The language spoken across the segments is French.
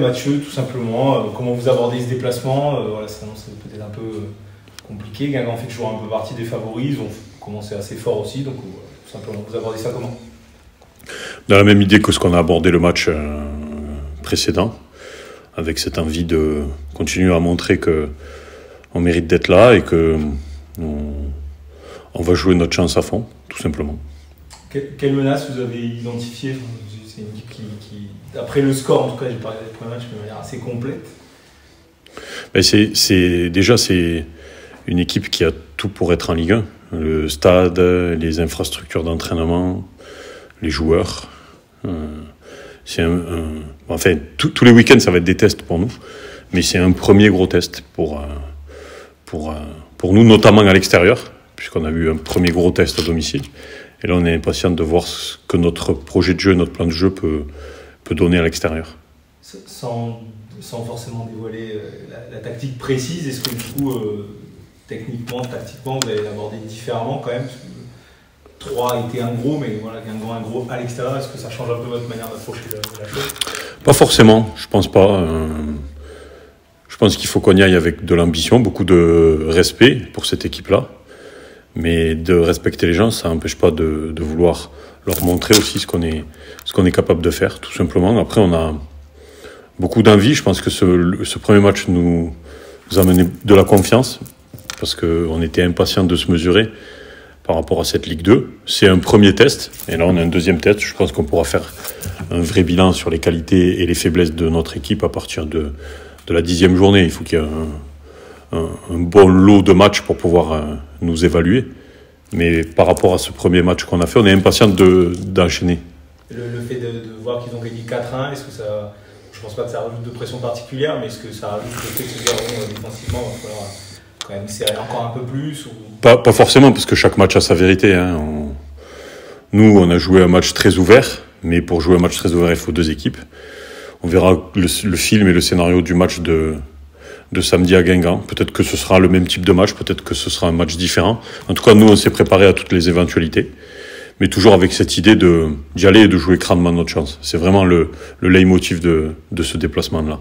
Mathieu, tout simplement, comment vous abordez ce déplacement? Voilà, ça annonce peut-être un peu compliqué. Guingamp fait toujours un peu partie des favoris, ils ont commencé assez fort aussi, donc tout simplement, vous abordez ça comment? Dans la même idée que ce qu'on a abordé le match précédent, avec cette envie de continuer à montrer qu'on mérite d'être là et qu'on va jouer notre chance à fond, tout simplement. Quelle menace vous avez identifiée? C'est une équipe qui, après le score, en tout cas, j'ai parlé du premier match de manière assez complète. C'est une équipe qui a tout pour être en Ligue 1. Le stade, les infrastructures d'entraînement, les joueurs. Enfin, tous les week-ends, ça va être des tests pour nous. Mais c'est un premier gros test pour nous, notamment à l'extérieur, puisqu'on a eu un premier gros test à domicile. Et là, on est impatient de voir ce que notre projet de jeu, notre plan de jeu peut donner à l'extérieur. Sans forcément dévoiler la tactique précise, est-ce que du coup, techniquement, tactiquement, vous allez l'aborder différemment quand même? Parce que 3 a été un gros, mais voilà, Guingamp un gros à l'extérieur, est-ce que ça change un peu votre manière d'approcher la chose? Pas forcément, je pense pas. Je pense qu'il faut qu'on y aille avec de l'ambition, beaucoup de respect pour cette équipe-là. Mais de respecter les gens, ça n'empêche pas de vouloir leur montrer aussi ce qu'on est capable de faire, tout simplement. Après, on a beaucoup d'envie. Je pense que ce premier match nous a amené de la confiance, parce qu'on était impatients de se mesurer par rapport à cette Ligue 2. C'est un premier test, et là on a un deuxième test. Je pense qu'on pourra faire un vrai bilan sur les qualités et les faiblesses de notre équipe à partir de la 10e journée. Il faut qu'il y ait un bon lot de matchs pour pouvoir nous évaluer. Mais par rapport à ce premier match qu'on a fait, on est impatient d'enchaîner. Le fait de voir qu'ils ont gagné 4-1, est-ce que ça... Je ne pense pas que ça rajoute de pression particulière, mais est-ce que ça rajoute le fait que ce garçon, défensivement, il va falloir quand même serrer encore un peu plus ou... Pas forcément, parce que chaque match a sa vérité. Hein. Nous, on a joué un match très ouvert, mais pour jouer un match très ouvert, il faut 2 équipes. On verra le film et le scénario du match de samedi à Guingamp. Peut-être que ce sera le même type de match, peut-être que ce sera un match différent. En tout cas, nous, on s'est préparé à toutes les éventualités, mais toujours avec cette idée d'y aller et de jouer crânement notre chance. C'est vraiment le leitmotiv de ce déplacement-là.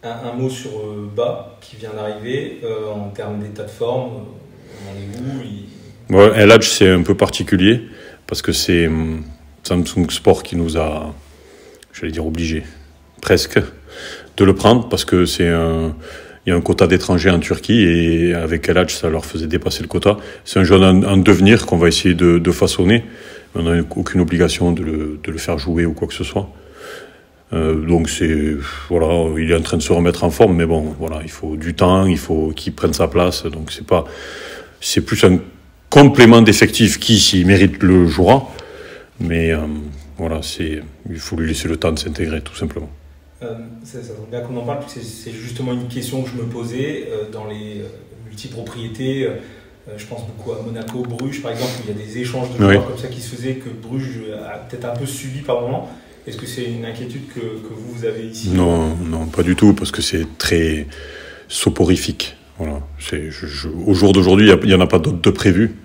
Un mot sur Ba, qui vient d'arriver, en termes d'état de forme, on en est où? Ouais, El Hadj, c'est un peu particulier, parce que c'est Samsung Sport qui nous a, j'allais dire obligés, presque, de le prendre, parce que il y a un quota d'étrangers en Turquie, et avec El Hadj, ça leur faisait dépasser le quota. C'est un jeune en devenir qu'on va essayer de façonner. On n'a aucune obligation de le faire jouer ou quoi que ce soit. Donc voilà, il est en train de se remettre en forme, mais bon, voilà, il faut du temps, il faut qu'il prenne sa place. Donc c'est plus un complément d'effectif qui, s'il mérite, le jouera. Mais voilà, il faut lui laisser le temps de s'intégrer, tout simplement. Ça tombe bien qu'on en parle, parce que c'est justement une question que je me posais dans les multipropriétés. Je pense beaucoup à Monaco, Bruges par exemple, où il y a des échanges de joueurs comme ça qui se faisaient, que Bruges a peut-être un peu subi par moment. Est-ce que c'est une inquiétude que vous avez ici? Non, pas du tout, parce que c'est très soporifique. Voilà. Au jour d'aujourd'hui, il n'y en a pas d'autres de prévus.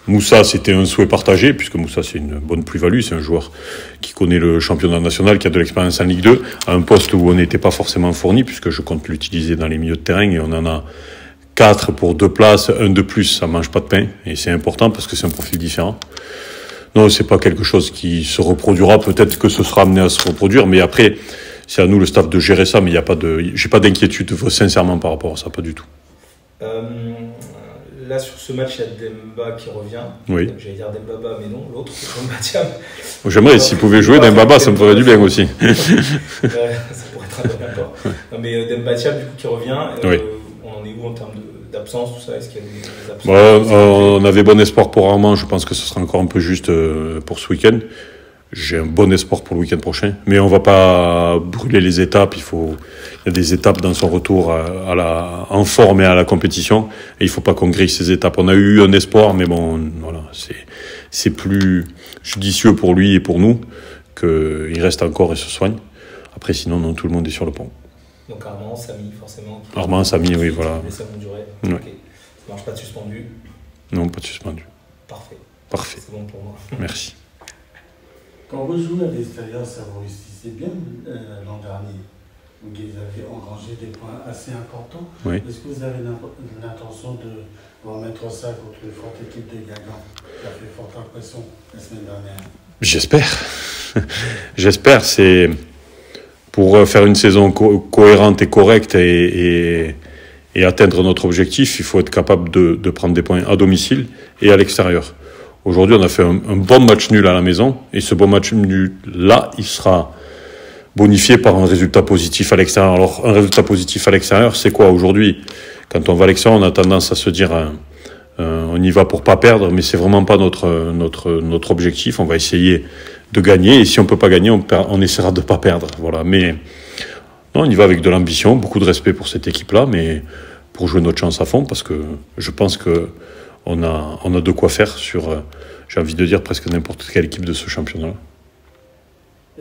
Moussa, c'était un souhait partagé, puisque Moussa, c'est une bonne plus-value. C'est un joueur qui connaît le championnat national, qui a de l'expérience en Ligue 2, à un poste où on n'était pas forcément fourni, puisque je compte l'utiliser dans les milieux de terrain, et on en a 4 pour 2 places, 1 de plus, ça mange pas de pain. Et c'est important, parce que c'est un profil différent. Non, c'est pas quelque chose qui se reproduira. Peut-être que ce sera amené à se reproduire, mais après, c'est à nous, le staff, de gérer ça. Mais j'ai pas d'inquiétude, sincèrement, par rapport à ça, pas du tout. Là, sur ce match, il y a Demba qui revient. Oui. J'allais dire Dembaba, mais non, l'autre, c'est Demba Thiam. J'aimerais, s'il pouvait jouer Dembaba, ça me ferait du bien aussi. Ça pourrait être un bon accord. Non, mais Demba Thiam, du coup, qui revient. Oui. On en est où en termes d'absence, tout ça? Est-ce qu'il y a des absences? On avait bon espoir pour Armand. Je pense que ce sera encore un peu juste pour ce week-end. J'ai un bon espoir pour le week-end prochain. Mais on va pas brûler les étapes. Il y a des étapes dans son retour en forme et à la compétition. Et il faut pas qu'on grille ces étapes. On a eu un espoir, mais bon, voilà. C'est plus judicieux pour lui et pour nous qu'il reste encore et se soigne. Après, sinon, non, tout le monde est sur le pont. Donc Armand, Samy, forcément. Armand, Samy, oui, voilà. Mais ça longue durée. Ouais. Okay. Ça marche pas de suspendu? Non, pas de suspendu. Parfait. Parfait. C'est bon pour moi. Merci. Quand vous jouez à l'extérieur, ça vous réussit c'est bien l'an dernier. Donc ils avaient engrangé des points assez importants. Oui. Est-ce que vous avez l'intention de remettre ça contre une forte équipe de Guingamp qui a fait forte impression la semaine dernière? J'espère. J'espère. C'est pour faire une saison cohérente et correcte et atteindre notre objectif, il faut être capable de prendre des points à domicile et à l'extérieur. Aujourd'hui, on a fait un bon match nul à la maison et ce bon match nul-là, il sera bonifié par un résultat positif à l'extérieur. Alors, un résultat positif à l'extérieur, c'est quoi aujourd'hui? Quand on va à l'extérieur, on a tendance à se dire on y va pour pas perdre, mais c'est vraiment pas notre objectif. On va essayer de gagner et si on peut pas gagner, on essaiera de pas perdre. Voilà. Mais non, on y va avec de l'ambition, beaucoup de respect pour cette équipe-là, mais pour jouer notre chance à fond, parce que je pense que on a de quoi faire sur, j'ai envie de dire, presque n'importe quelle équipe de ce championnat.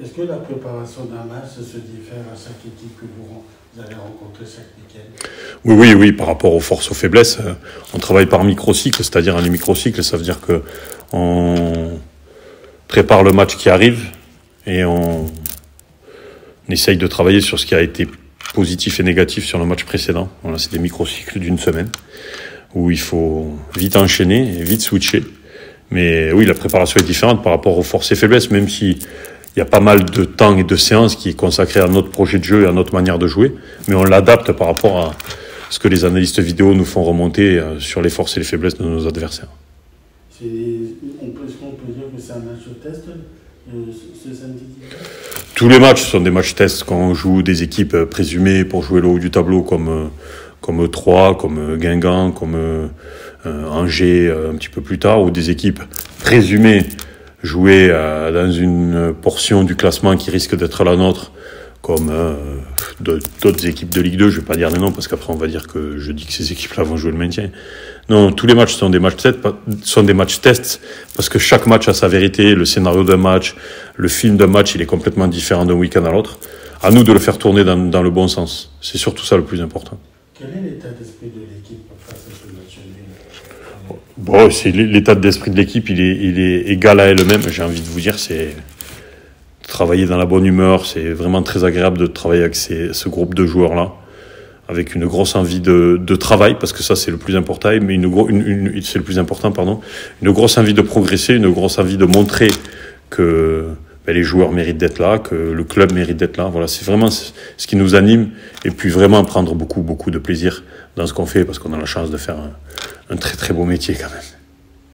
Est-ce que la préparation d'un match se diffère à chaque équipe que vous allez rencontrer chaque week-end? Oui, par rapport aux forces, aux faiblesses, on travaille par microcycle, c'est-à-dire les microcycles, ça veut dire que on prépare le match qui arrive et on essaye de travailler sur ce qui a été positif et négatif sur le match précédent. Voilà, c'est des microcycles d'une semaine où il faut vite enchaîner et vite switcher. Mais oui, la préparation est différente par rapport aux forces et faiblesses, même si il y a pas mal de temps et de séances qui est consacré à notre projet de jeu et à notre manière de jouer, mais on l'adapte par rapport à ce que les analystes vidéo nous font remonter sur les forces et les faiblesses de nos adversaires. Est-ce qu'on peut dire que c'est un match test ce samedi? Tous les matchs sont des matchs tests quand on joue des équipes présumées pour jouer le haut du tableau comme Troyes, comme Guingamp, comme Angers un petit peu plus tard, ou des équipes présumées jouer dans une portion du classement qui risque d'être la nôtre, comme d'autres équipes de Ligue 2, je vais pas dire les noms parce qu'après on va dire que je dis que ces équipes-là vont jouer le maintien. Non, tous les matchs sont des matchs tests parce que chaque match a sa vérité, le scénario d'un match, le film d'un match, il est complètement différent d'un week-end à l'autre. À nous de le faire tourner dans le bon sens. C'est surtout ça le plus important. Quel est l'état d'esprit de l'équipe face à ce match nul? Bon, c'est l'état d'esprit de l'équipe, il est égal à elle-même. J'ai envie de vous dire, c'est travailler dans la bonne humeur. C'est vraiment très agréable de travailler avec ce groupe de joueurs-là, avec une grosse envie de travail, parce que ça c'est le plus important. Mais c'est le plus important, pardon. Une grosse envie de progresser, une grosse envie de montrer que les joueurs méritent d'être là, que le club mérite d'être là. Voilà, c'est vraiment ce qui nous anime. Et puis vraiment prendre beaucoup de plaisir dans ce qu'on fait, parce qu'on a la chance de faire un très très beau métier quand même.